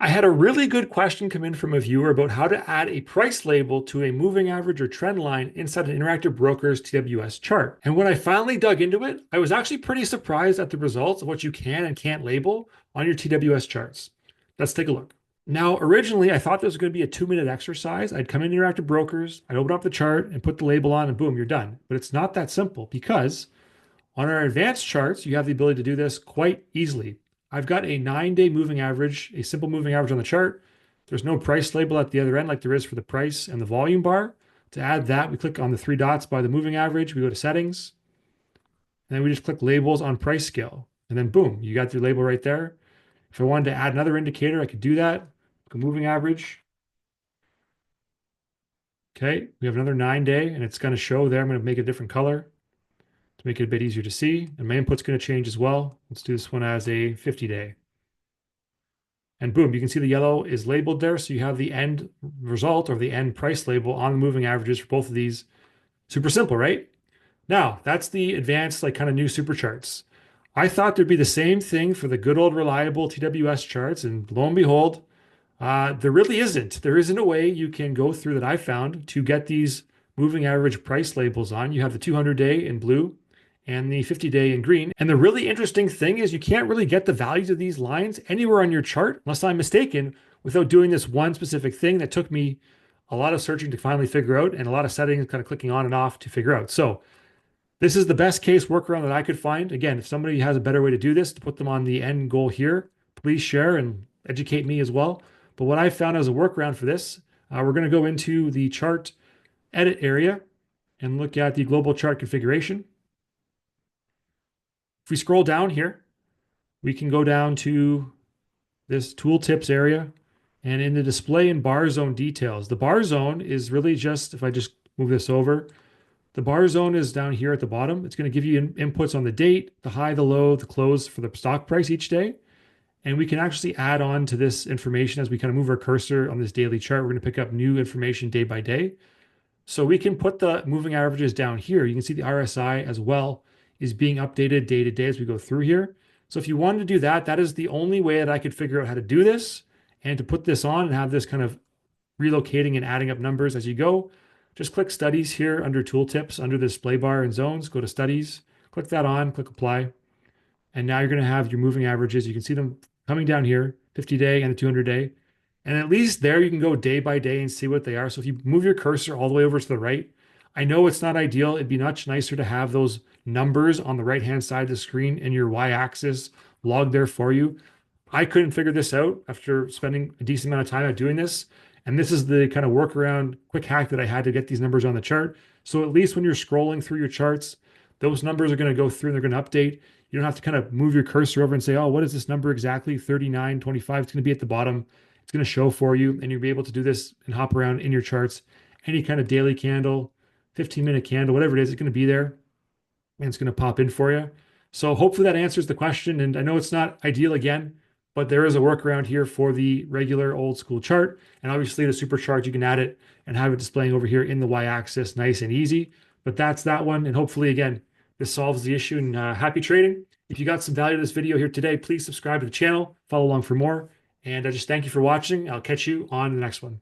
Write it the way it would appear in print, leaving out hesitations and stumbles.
I had a really good question come in from a viewer about how to add a price label to a moving average or trend line inside an Interactive Brokers TWS chart. And when I finally dug into it, I was actually pretty surprised at the results of what you can and can't label on your TWS charts. Let's take a look. Now, originally, I thought this was going to be a 2-minute exercise. I'd come in Interactive Brokers, I'd open up the chart and put the label on, and boom, you're done. But it's not that simple because on our advanced charts, you have the ability to do this quite easily. I've got a 9-day moving average, a simple moving average on the chart. There's no price label at the other end like there is for the price and the volume bar. To add that, we click on the 3 dots by the moving average. We go to settings, and then we just click labels on price scale. And then boom, you got your label right there. If I wanted to add another indicator, I could do that. Click moving average. Okay, we have another 9-day, and it's going to show there. I'm going to make a different color to make it a bit easier to see. And my input's going to change as well. Let's do this one as a 50-day. And boom, you can see the yellow is labeled there. So you have the end result or the end price label on the moving averages for both of these. Super simple, right? Now, that's the advanced, like kind of new super charts. I thought there'd be the same thing for the good old reliable TWS charts. And lo and behold, there really isn't. There isn't a way you can go through that I found to get these moving average price labels on. You have the 200-day in blue and the 50-day in green. And the really interesting thing is you can't really get the values of these lines anywhere on your chart, unless I'm mistaken, without doing this one specific thing that took me a lot of searching to finally figure out and a lot of settings kind of clicking on and off to figure out. So this is the best case workaround that I could find. Again, if somebody has a better way to do this, to put them on the end goal here, please share and educate me as well. But what I found as a workaround for this, we're going to go into the chart edit area and look at the global chart configuration. If we scroll down here, we can go down to this tooltips area and in the display and bar zone details. The bar zone is really just, if I just move this over, the bar zone is down here at the bottom. It's going to give you inputs on the date, the high, the low, the close for the stock price each day. And we can actually add on to this information as we kind of move our cursor on this daily chart. We're going to pick up new information day by day. So we can put the moving averages down here. You can see the RSI as well is being updated day to day as we go through here. So if you wanted to do that, that is the only way that I could figure out how to do this and to put this on and have this kind of relocating and adding up numbers as you go. Just click studies here under tooltips, under the display bar and zones, go to studies, click that on, click apply. And now you're going to have your moving averages. You can see them coming down here, 50-day and the 200-day. And at least there you can go day by day and see what they are. So if you move your cursor all the way over to the right, I know it's not ideal. It'd be much nicer to have those numbers on the right-hand side of the screen in your y-axis logged there for you. I couldn't figure this out after spending a decent amount of time at doing this. And this is the kind of workaround quick hack that I had to get these numbers on the chart. So at least when you're scrolling through your charts, those numbers are going to go through and they're going to update. You don't have to kind of move your cursor over and say, oh, what is this number exactly? 39.25. It's going to be at the bottom. It's going to show for you, and you'll be able to do this and hop around in your charts. Any kind of daily candle, 15-minute candle, whatever it is, it's going to be there, and it's going to pop in for you. So hopefully that answers the question. And I know it's not ideal again, but there is a workaround here for the regular old school chart. And obviously the super chart, you can add it and have it displaying over here in the y-axis, nice and easy. But that's that one. And hopefully, again, this solves the issue, and happy trading. If you got some value to this video here today, please subscribe to the channel, follow along for more. And I just thank you for watching. I'll catch you on the next one.